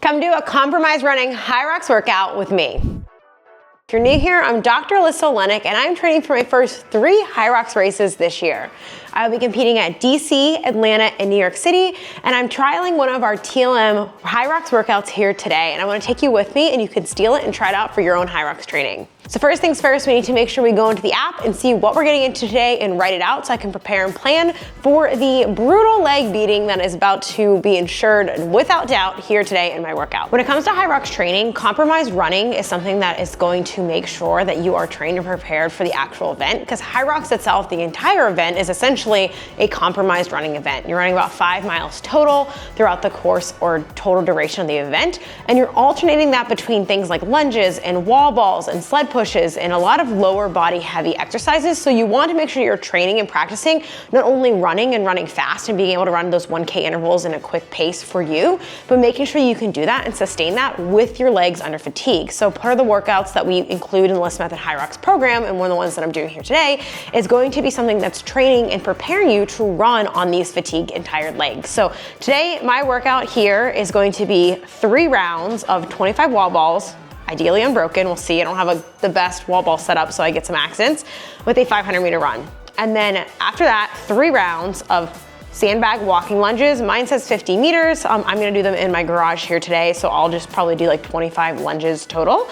Come do a compromise running Hyrox workout with me. If you're new here, I'm Dr. Alyssa Olenick, and I'm training for my first 3 Hyrox races this year. I'll be competing at DC, Atlanta, and New York City, and I'm trialing one of our TLM Hyrox workouts here today, and I want to take you with me, and you can steal it and try it out for your own Hyrox training. So first things first, we need to make sure we go into the app and see what we're getting into today and write it out so I can prepare and plan for the brutal leg beating that is about to be ensured without doubt here today in my workout. When it comes to Hyrox training, compromised running is something that is going to make sure that you are trained and prepared for the actual event, because Hyrox itself, the entire event, is essentially a compromised running event. You're running about 5 miles total throughout the course or total duration of the event, and you're alternating that between things like lunges and wall balls and sled pushes and a lot of lower body heavy exercises. So you want to make sure you're training and practicing not only running and running fast and being able to run those 1K intervals in a quick pace for you, but making sure you can do that and sustain that with your legs under fatigue. So part of the workouts that we include in the List Method Hyrox program, and one of the ones that I'm doing here today, is going to be something that's training and preparing you to run on these fatigue and tired legs. So today my workout here is going to be 3 rounds of 25 wall balls, ideally unbroken. We'll see. I don't have the best wall ball set up, so I get some accents, with a 500-meter run. And then after that, 3 rounds of sandbag walking lunges. Mine says 50 meters. I'm gonna do them in my garage here today, so I'll just probably do like 25 lunges total,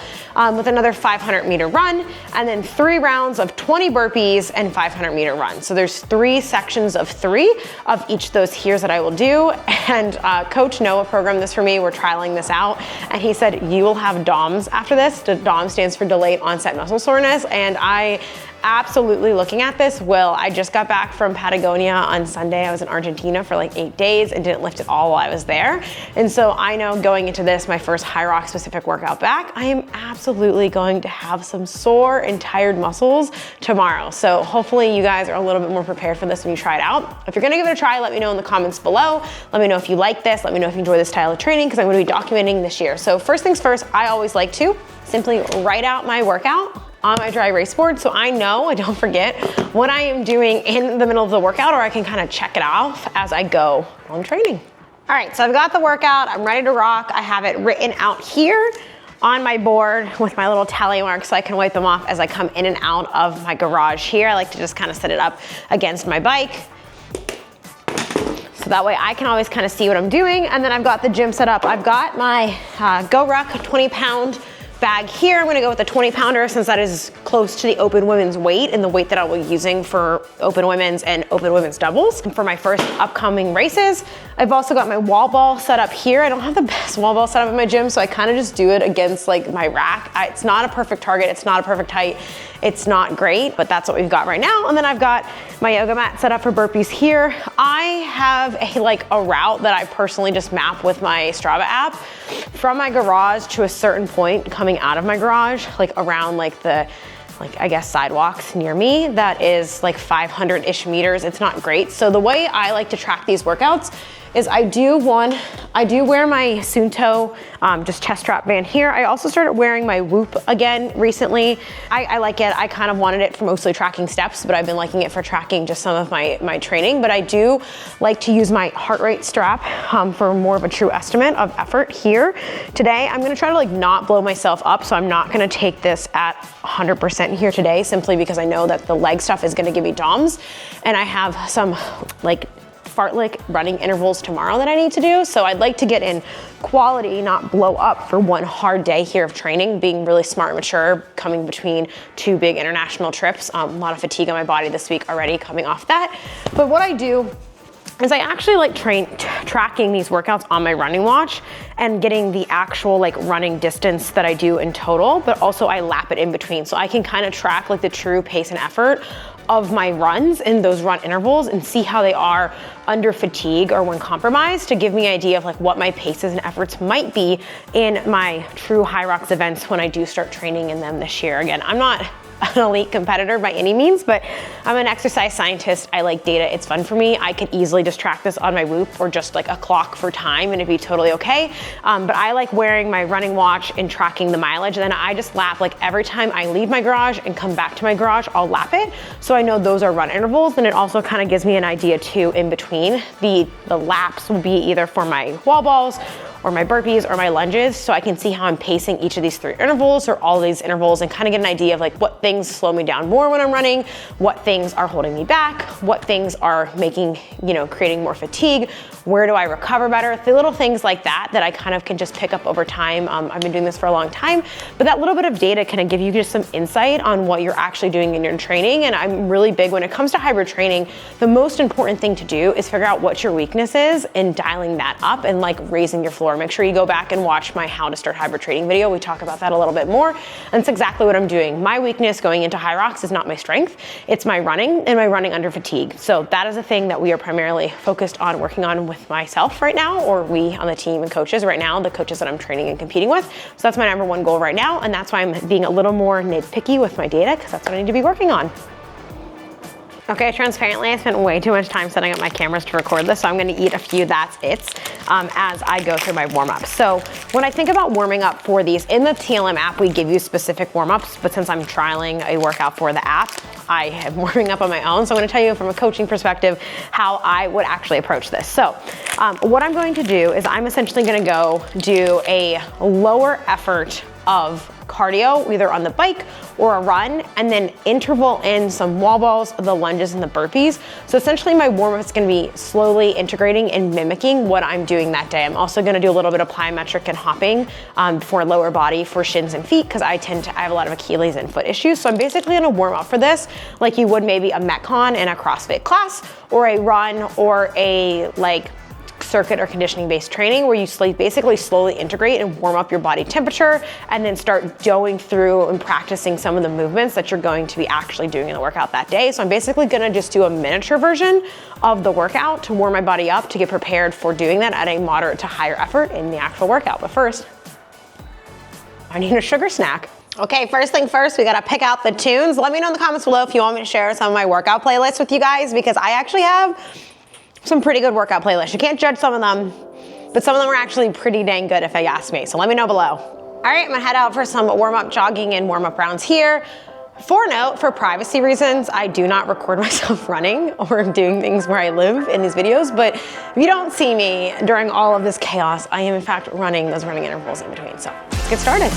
with another 500-meter run, and then 3 rounds of 20 burpees and 500-meter run. So there's 3 sections of 3 of each of those here that I will do. And Coach Noah programmed this for me. We're trialing this out, and he said you will have DOMS after this. The DOM stands for delayed onset muscle soreness, and I absolutely looking at this will. I just got back from Patagonia on Sunday. I was in Argentina for like 8 days and didn't lift at all while I was there. And so I know going into this, my first Hyrox specific workout back, I am absolutely going to have some sore and tired muscles tomorrow. So hopefully you guys are a little bit more prepared for this when you try it out. If you're gonna give it a try, let me know in the comments below. Let me know if you like this. Let me know if you enjoy this style of training, because I'm gonna be documenting this year. So first things first, I always like to simply write out my workout on my dry erase board, so I know I don't forget what I am doing in the middle of the workout, or I can kind of check it off as I go on training. All right, so I've got the workout, I'm ready to rock. I have it written out here on my board with my little tally marks so I can wipe them off as I come in and out of my garage here. I like to just kind of set it up against my bike, so that way I can always kind of see what I'm doing. And then I've got the gym set up. I've got my Go Ruck 20-pound bag here. I'm gonna go with the 20-pounder since that is close to the open women's weight and the weight that I will be using for open women's and open women's doubles. And for my first upcoming races, I've also got my wall ball set up here. I don't have the best wall ball set up in my gym, so I kind of just do it against like my rack. It's not a perfect target, it's not a perfect height, it's not great, but that's what we've got right now. And then I've got my yoga mat set up for burpees here. I have a route that I personally just map with my Strava app from my garage to a certain point coming out of my garage, like around I guess sidewalks near me, that is like 500-ish meters. It's not great. So the way I like to track these workouts is I do wear my Sunto just chest strap band here. I also started wearing my Whoop again recently. I like it. I kind of wanted it for mostly tracking steps, but I've been liking it for tracking just some of my training. But I do like to use my heart rate strap for more of a true estimate of effort here. Today, I'm gonna try to not blow myself up, so I'm not gonna take this at 100% here today, simply because I know that the leg stuff is gonna give me DOMS, and I have some fartlek running intervals tomorrow that I need to do. So I'd like to get in quality, not blow up for one hard day here of training, being really smart and mature, coming between 2 big international trips. A lot of fatigue on my body this week already coming off that. But what I do is I actually like tracking these workouts on my running watch and getting the actual running distance that I do in total, but also I lap it in between. So I can kind of track the true pace and effort of my runs in those run intervals and see how they are under fatigue or when compromised, to give me an idea of what my paces and efforts might be in my true Hyrox events when I do start training in them this year. Again, I'm not an elite competitor by any means, but I'm an exercise scientist. I like data. It's fun for me. I could easily just track this on my Whoop or just a clock for time and it'd be totally okay. But I like wearing my running watch and tracking the mileage. And then I just lap every time I leave my garage and come back to my garage, I'll lap it. So I know those are run intervals. And it also kind of gives me an idea too in between. The laps will be either for my wall balls or my burpees or my lunges, so I can see how I'm pacing each of these 3 intervals or all of these intervals and kind of get an idea of like what things slow me down more when I'm running, what things are holding me back, what things are making, creating more fatigue, where do I recover better, the little things like that I kind of can just pick up over time. I've been doing this for a long time, but that little bit of data can give you just some insight on what you're actually doing in your training. And I'm really big when it comes to hybrid training, the most important thing to do is figure out what your weakness is and dialing that up and like raising your floor. Make sure you go back and watch my how to start hybrid training video. We talk about that a little bit more. And it's exactly what I'm doing. My weakness going into Hyrox is not my strength. It's my running and my running under fatigue. So that is a thing that we are primarily focused on working on with myself right now, or we on the team and coaches right now, the coaches that I'm training and competing with. So that's my number one goal right now. And that's why I'm being a little more nitpicky with my data, because that's what I need to be working on. Okay, transparently, I spent way too much time setting up my cameras to record this, so I'm gonna eat a few that's it's as I go through my warm-up. So when I think about warming up for these, in the TLM app, we give you specific warm-ups, but since I'm trialing a workout for the app, I am warming up on my own. So I'm gonna tell you from a coaching perspective how I would actually approach this. So what I'm going to do is I'm essentially gonna go do a lower effort of cardio, either on the bike or a run, and then interval in some wall balls, the lunges, and the burpees. So essentially my warm-up is gonna be slowly integrating and mimicking what I'm doing that day. I'm also gonna do a little bit of plyometric and hopping for lower body for shins and feet, because I have a lot of Achilles and foot issues. So I'm basically gonna warm up for this like you would maybe a Metcon in a CrossFit class, or a run, or a circuit or conditioning based training, where you basically slowly integrate and warm up your body temperature and then start going through and practicing some of the movements that you're going to be actually doing in the workout that day. So I'm basically gonna just do a miniature version of the workout to warm my body up to get prepared for doing that at a moderate to higher effort in the actual workout. But first, I need a sugar snack. Okay, first thing first, we gotta pick out the tunes. Let me know in the comments below if you want me to share some of my workout playlists with you guys, because I actually have some pretty good workout playlists. You can't judge some of them, but some of them are actually pretty dang good if you ask me. So let me know below. All right, I'm gonna head out for some warm-up jogging and warm-up rounds here. Note, for privacy reasons, I do not record myself running or doing things where I live in these videos, but if you don't see me during all of this chaos, I am in fact running those running intervals in between. So let's get started.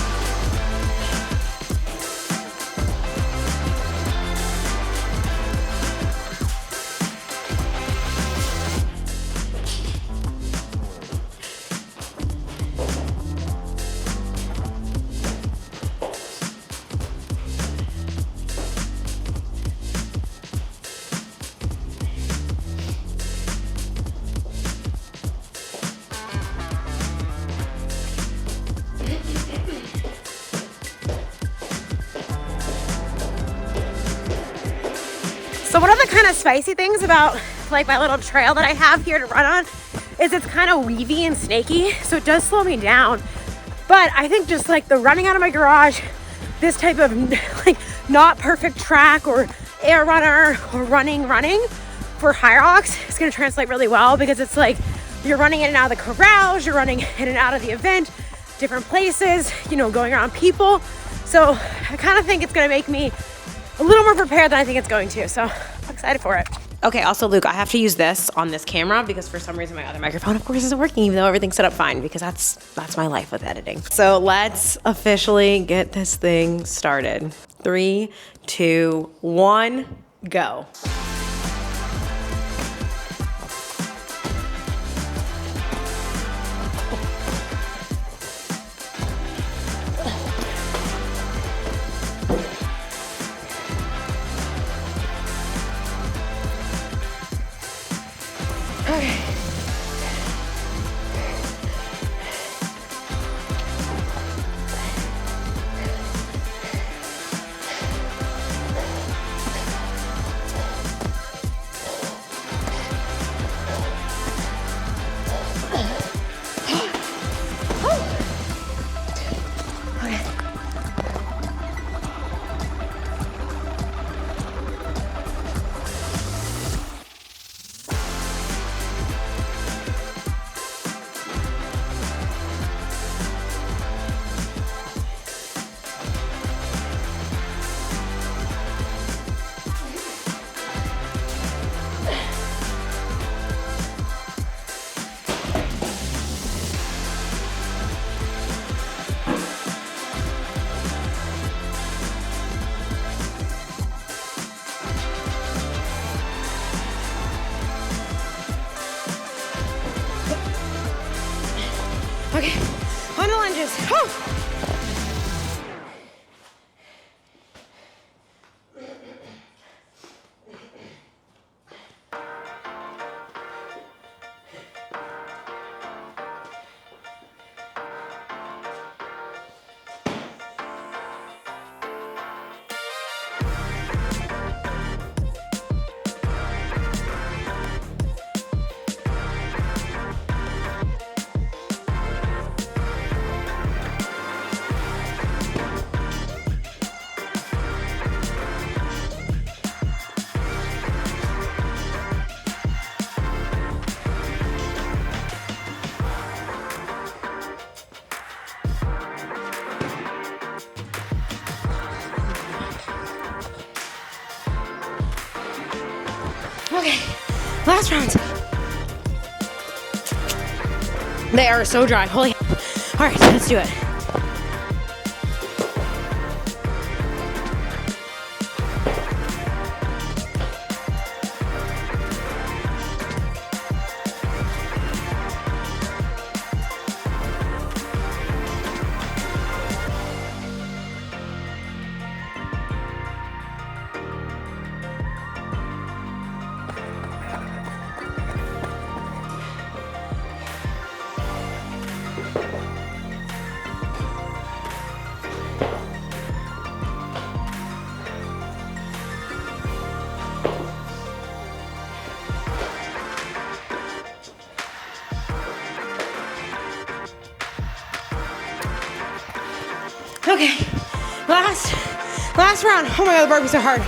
So one of the kind of spicy things about like my little trail that I have here to run on is it's kind of weavy and snaky, so it does slow me down. But I think just like the running out of my garage, this type of like not perfect track or air runner or running for Hyrox is going to translate really well, because it's like you're running in and out of the corrals, you're running in and out of the event, different places, going around people. So I kind of think it's going to make me a little more prepared than I think it's going to. So I'm excited for it. Okay, also Luke, I have to use this on this camera because for some reason my other microphone, of course, isn't working, even though everything's set up fine, because that's my life with editing. So let's officially get this thing started. 3, 2, 1, go. Okay. On the lunges. Woo. Okay, last round. They are so dry, holy. All right, let's do it. Okay, last round. Oh my God, the burpees are hard.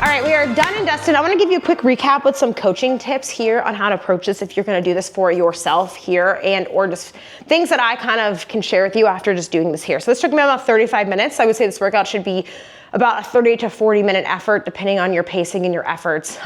All right, we are done and dusted. I want to give you a quick recap with some coaching tips here on how to approach this if you're going to do this for yourself here, and or just things that I kind of can share with you after just doing this here. So this took me about 35 minutes. I would say this workout should be about a 30 to 40 minute effort depending on your pacing and your efforts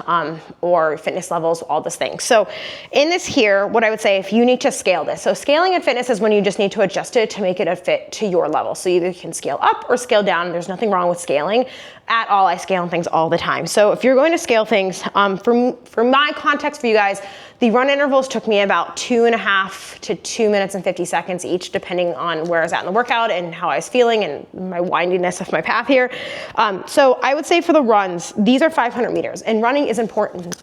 or fitness levels, all these things. So in this here, what I would say, if you need to scale this. So scaling in fitness is when you just need to adjust it to make it a fit to your level. So either you can scale up or scale down. There's nothing wrong with scaling at all. I scale things all the time. So if you're going to scale things, for my context for you guys, the run intervals took me about 2.5 to 2 minutes and 50 seconds each, depending on where I was at in the workout and how I was feeling and my windiness of my path here. So I would say for the runs, these are 500 meters, and running is important.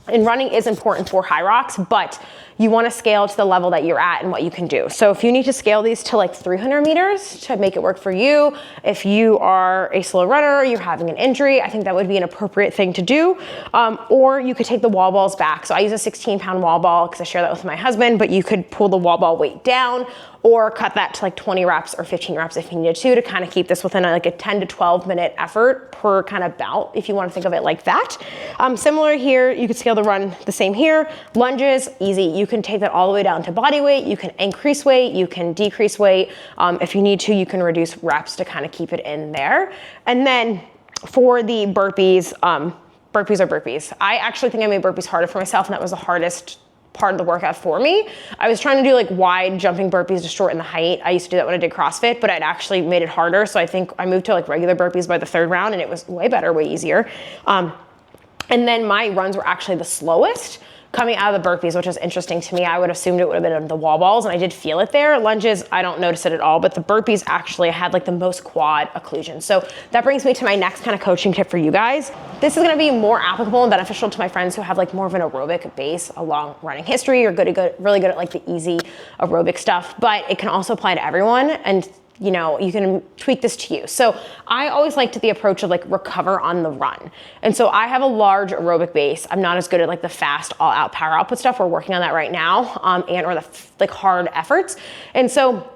And running is important for Hyrox, but you want to scale to the level that you're at and what you can do. So if you need to scale these to like 300 meters to make it work for you, if you are a slow runner, you're having an injury, I think that would be an appropriate thing to do. Or you could take the wall balls back. So I use a 16-pound wall ball because I share that with my husband, but you could pull the wall ball weight down or cut that to like 20 reps or 15 reps if you needed to kind of keep this within like a 10 to 12 minute effort per kind of bout, if you want to think of it like that. Similar here, you could scale the run the same here. Lunges, easy. You can take that all the way down to body weight. You can increase weight, you can decrease weight. If you need to, you can reduce reps to kind of keep it in there. And then for the burpees, burpees are burpees. I actually think I made burpees harder for myself, and that was the hardest part of the workout for me. I was trying to do like wide jumping burpees to shorten the height. I used to do that when I did CrossFit, but I'd actually made it harder. So I think I moved to like regular burpees by the third round, and it was way better, way easier. And then my runs were actually the slowest coming out of the burpees, which was interesting to me. I would have assumed it would have been the wall balls, and I did feel it there. Lunges, I don't notice it at all, but the burpees actually had like the most quad occlusion. So that brings me to my next kind of coaching tip for you guys. This is gonna be more applicable and beneficial to my friends who have like more of an aerobic base, a long running history, or really good at like the easy aerobic stuff, but it can also apply to everyone. And you know, you can tweak this to you. So I always liked the approach of like recover on the run. And so I have a large aerobic base. I'm not as good at like the fast all out power output stuff. We're working on that right now, and or the like hard efforts. And so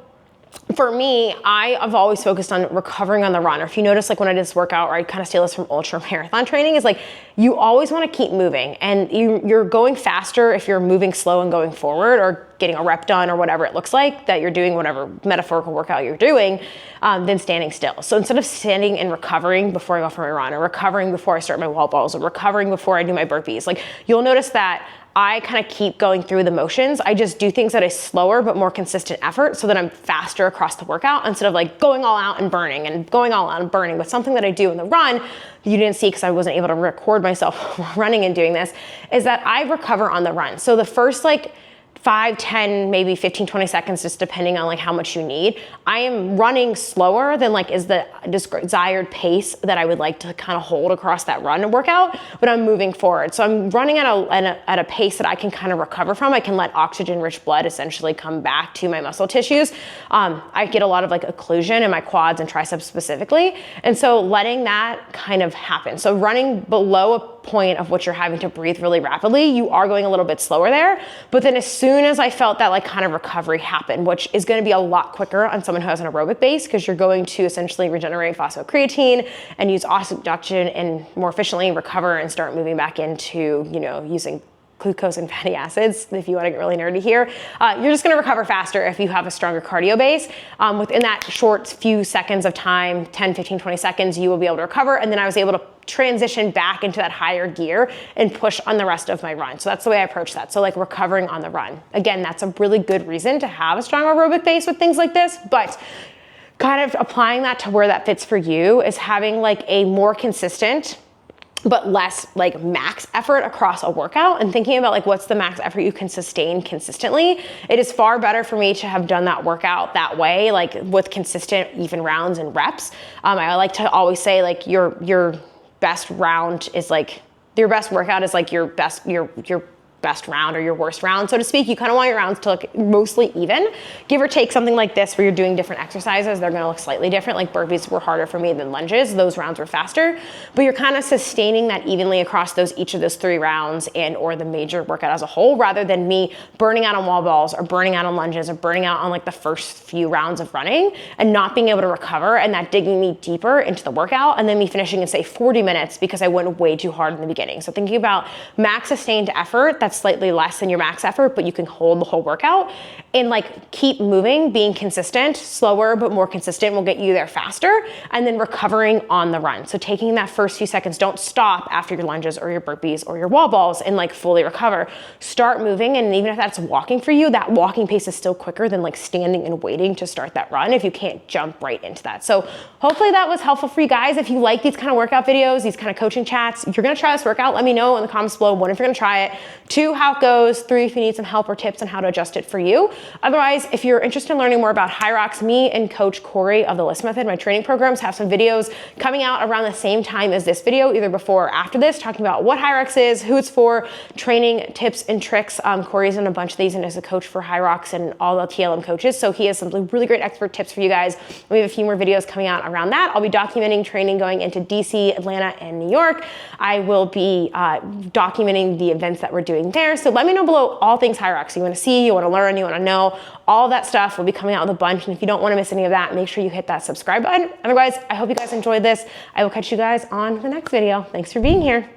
for me, I've always focused on recovering on the run. Or if you notice, like when I did this workout, or I kind of steal this from ultra marathon training, is like you always want to keep moving, and you're going faster if you're moving slow and going forward, or getting a rep done, or whatever it looks like that you're doing, whatever metaphorical workout you're doing, than standing still. So instead of standing and recovering before I go for my run, or recovering before I start my wall balls, or recovering before I do my burpees, like you'll notice that I kind of keep going through the motions. I just do things at a slower but more consistent effort so that I'm faster across the workout, instead of like going all out and burning and going all out and burning. But something that I do in the run, you didn't see because I wasn't able to record myself running and doing this, is that I recover on the run. So the first like 5, 10, maybe 15, 20 seconds, just depending on like how much you need, I am running slower than like is the desired pace that I would like to kind of hold across that run and workout, but I'm moving forward. So I'm running at a pace that I can kind of recover from. I can let oxygen-rich blood essentially come back to my muscle tissues. I get a lot of like occlusion in my quads and triceps specifically. And so letting that kind of happen. So running below a point of which you're having to breathe really rapidly, you are going a little bit slower there. But then as soon as I felt that like kind of recovery happen, which is going to be a lot quicker on someone who has an aerobic base, because you're going to essentially regenerate phosphocreatine and use oxytocin and more efficiently recover and start moving back into, you know, using glucose and fatty acids, if you want to get really nerdy here. You're just going to recover faster if you have a stronger cardio base. Within that short few seconds of time, 10, 15, 20 seconds, you will be able to recover. And then I was able to transition back into that higher gear and push on the rest of my run. So that's the way I approach that. So like recovering on the run. Again, that's a really good reason to have a strong aerobic base with things like this, but kind of applying that to where that fits for you is having like a more consistent but less like max effort across a workout, and thinking about like what's the max effort you can sustain consistently. It is far better for me to have done that workout that way, like with consistent even rounds and reps. I like to always say like your best round is like, your best workout is like your best round or your worst round, so to speak. You kind of want your rounds to look mostly even, give or take something like this where you're doing different exercises. They're going to look slightly different. Like burpees were harder for me than lunges. Those rounds were faster, but you're kind of sustaining that evenly across each of those 3 rounds and or the major workout as a whole, rather than me burning out on wall balls or burning out on lunges or burning out on like the first few rounds of running and not being able to recover, and that digging me deeper into the workout, and then me finishing in say 40 minutes because I went way too hard in the beginning. So thinking about max sustained effort, that's slightly less than your max effort, but you can hold the whole workout, and like keep moving, being consistent. Slower but more consistent will get you there faster, and then recovering on the run. So taking that first few seconds, don't stop after your lunges or your burpees or your wall balls and like fully recover. Start moving, and even if that's walking for you, that walking pace is still quicker than like standing and waiting to start that run if you can't jump right into that. So hopefully that was helpful for you guys. If you like these kind of workout videos, these kind of coaching chats, you're gonna try this workout, let me know in the comments below, 1, if you're gonna try it, 2, how it goes, 3, if you need some help or tips on how to adjust it for you. Otherwise, if you're interested in learning more about Hyrox, me and Coach Corey of the Alyssa Method, my training programs, have some videos coming out around the same time as this video, either before or after this, talking about what Hyrox is, who it's for, training tips and tricks. Corey's in a bunch of these and is a coach for Hyrox and all the TLM coaches, so he has some really great expert tips for you guys. We have a few more videos coming out around that. I'll be documenting training going into DC, Atlanta, and New York. I will be documenting the events that we're doing there. So let me know below all things Hyrox. You want to see, you want to learn, you want to know, all of that stuff will be coming out with a bunch. And if you don't want to miss any of that, make sure you hit that subscribe button. Otherwise, I hope you guys enjoyed this. I will catch you guys on the next video. Thanks for being here.